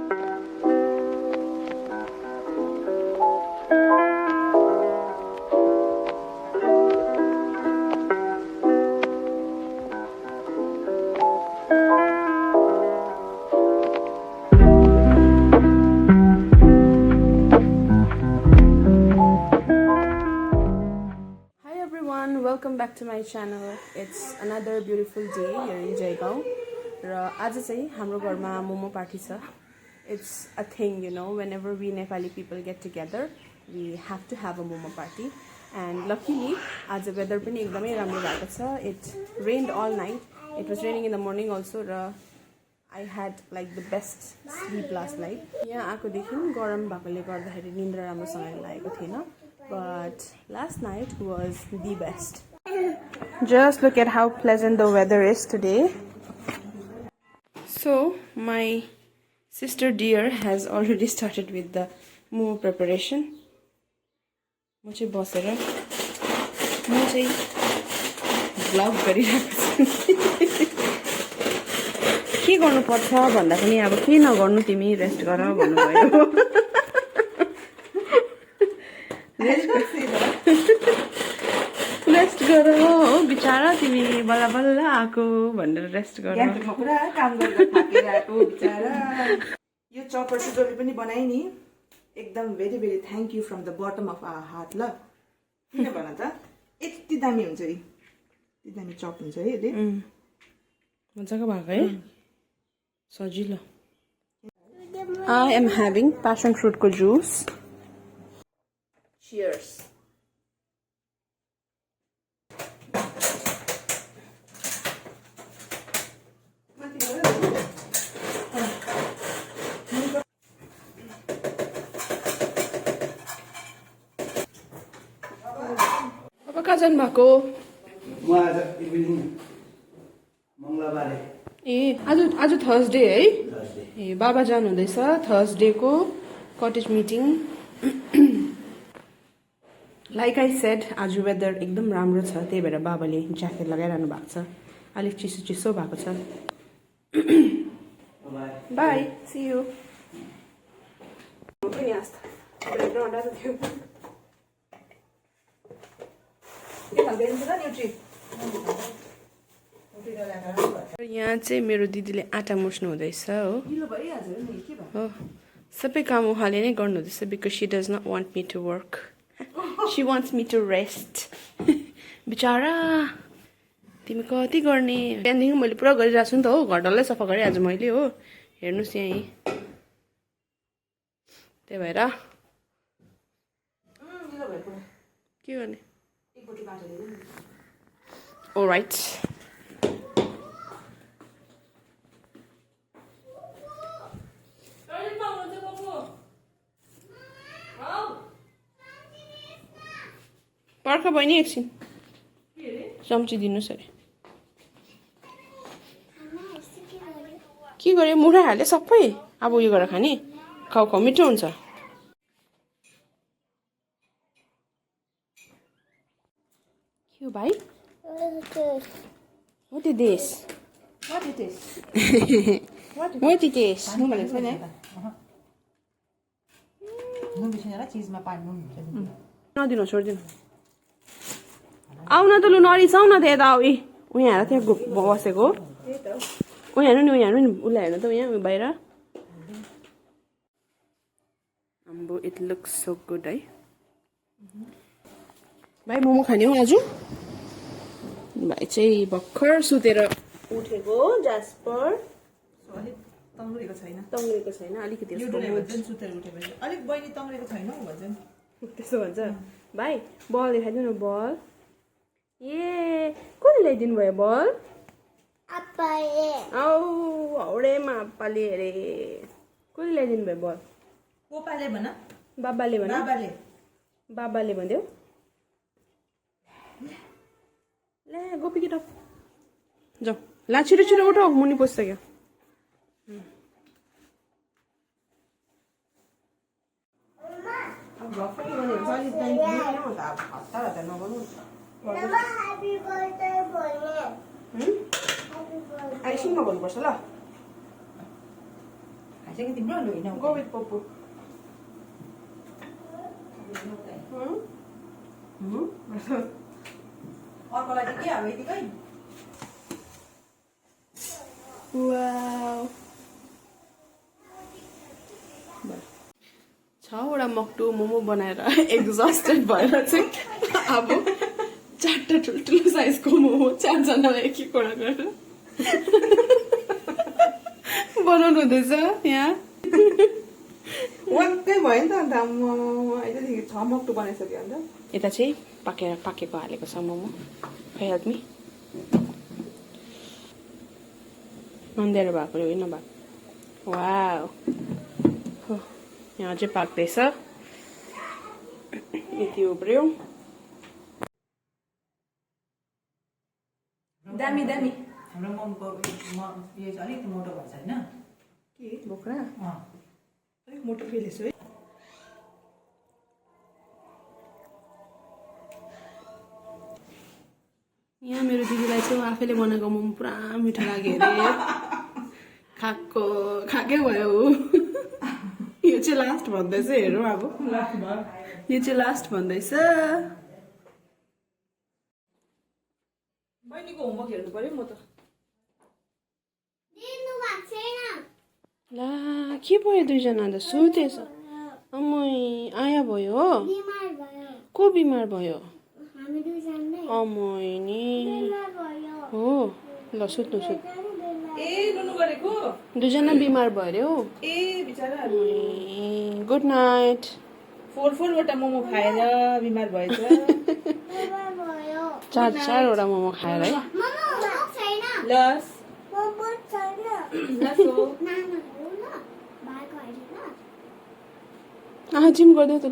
Welcome back to my channel. It's another beautiful day here in Jaigaon. र आज चाहिँ हाम्रो घरमा मोमो पार्टी छ. It's a thing, you know, whenever we Nepali people get together, we have to have a momo party. And luckily, आज weather पनि एकदमै राम्रो भएको छ. It rained all night. It was raining in the morning also. र I had like the best sleep last night. यहाँ आएको देखि गरम भएकोले गर्दाखेरि निन्द्रा राम्रोसँग लागेको थिएन. But last night was the best. Just look at how pleasant the weather is today. So my sister dear has already started with the momo preparation. म चाहिँ बसेर म चाहिँ vlog गरिरहेको छु. के गर्नुपर्छ भन्दा पनि अब के नगर्नु तिमी रेस्ट गर भन्नुभयो. रेस्ट गर हो बिचारा तिमी बल्ल बल्ल आको भनेर रेस्ट गर. म पुरा काम गरेर थाकेर आको बिचारा. यो चपर सुजोले पनि बनाए नि एकदम very very thank you from the bottom of our heart. ल किन भन त यति दामी हुन्छ है, यति दामी चप हुन्छ है यसले. मजाको भएको है, सजिलो. I am having passion fruit ko juice. Cheers. Apa kah jalan bako? म आज इभिनिङ मंगलबार आज थर्सडे है. ए बाबा जानु हुँदैछ थर्सडे को cottage meeting. Like I said आज वेदर एकदम राम्रो छ, त्यही भएर बाबाले ज्याकेट लगाइरहनु भएको छ. अलिक चिसो चिसो भएको छ. Bye, see you. यहाँ चाहिँ मेरो दिदीले आटा मुस्नु हुँदैछ हो. सबै काम उहाँले नै गर्नु हुँदैछ because she does not want me to work. She wants me to rest. बिचारा तिमी कति गर्ने. त्यहाँदेखि मैले पुरा गरिरहेको छु नि त हो. घर डल्लै सफा गरेँ आज मैले हो. हेर्नुहोस् यहीँ. त्यही भएर के गर्ने. Alright. पर्ख बहिनी एकछिन चम्ची दिनुहोस् अरे. के गरे मुढा हाले सबै. अब उयो गरेर खाने. खाउ खाउ मिठो हुन्छ. के हो भाइ? What is this? What it is? What it is? नुन भनेको छैन है. नुन बिसिनेर चिजमा पानी नुन हुन्छ. नदिनु छोडिदिनु. आउन त लु नरिसाउ न त यता आऊ. उहाँ हेर त्यहाँ बसेको. उहाँ हेर्नु नि, उहाँ हेर्नु नि, उसलाई हेर्नु त यहाँ बाहिर. आम्बो इट लुक्स सो गुड है. भाइ मोमो खाने हो आज. भाइ चाहिँ भर्खर सुतेर उठेको. जास्पर तङ्ग्रेको छैन. तङ्ग्रेको छैन अलिकति. सुतेर उठेपछि अलिक बहिनी तङ्ग्रेको छैन भन्छन्. त्यसो भन्छ. भाइ बल देखाइदिनु न. बल ए कसले ल्याइदिनु भयो बल? औ हौडेमा आप्पाले अरे. कसले ल्याइदिनु भयो बल? पोपाले भन. बाबाले भन. बाबाले भन्थ्यो. ले गोपी केटा जाऊ. ला छिटो छिटो उठ, मुनि पसिसक्यो. आइसिङमा भन्नुपर्छ ल. चाहिँ तिम्रो लुइन Go with Popo. अर्कोलाई चाहिँ के अब यतिकै वाउ 6वटा मक्टु मोमो बनाएर एक्जस्टेड भएर चाहिँ अब 4टा ठुल्ठुलो साइजको मोमो 4जनालाई एक एकवटा गरेर बनाउनु हुँदैछ यहाँ वाक्कै भयो नि त अन्त अहिलेदेखि 6 मक्टु बनाइसक्यो अन्त यता चाहिँ पाकेको हालेको छ मोमो खै आदमी अन्धेरो भएको होइन भएको वाउ हो यहाँ चाहिँ पाक्दैछ यति उब्रियो दामी दामी हाम्रो ममको यो चाहिँ अलिकति मोटो भएको छ होइन के बोक्रा अँ अलिक मोटो फेलेछु है यहाँ मेरो दिदीलाई चाहिँ आफैले बनाएको मोमो पुरा मिठो लाग्यो अरे खाएकै भयो ऊ यो चाहिँ लास्ट भन्दैछ हेरौँ अब यो चाहिँ लास्ट भन्दैछ बहिनीको होमवर्क हेर्नु पर्यो म त ला के भयो दुईजना त सुतेछ अमै आया भयो हो को बिमार भयो अमै नि हो ल सुत्नु सुत्नु ए नुनु गरेको दुईजना बिमार भयो अरे हौ ए बिचारा गुड नाइट 4-4वटा मोमो खाएर बिमार भएछ 4-4वटा मोमो खाएर है लस लस हो जिम गर्दै त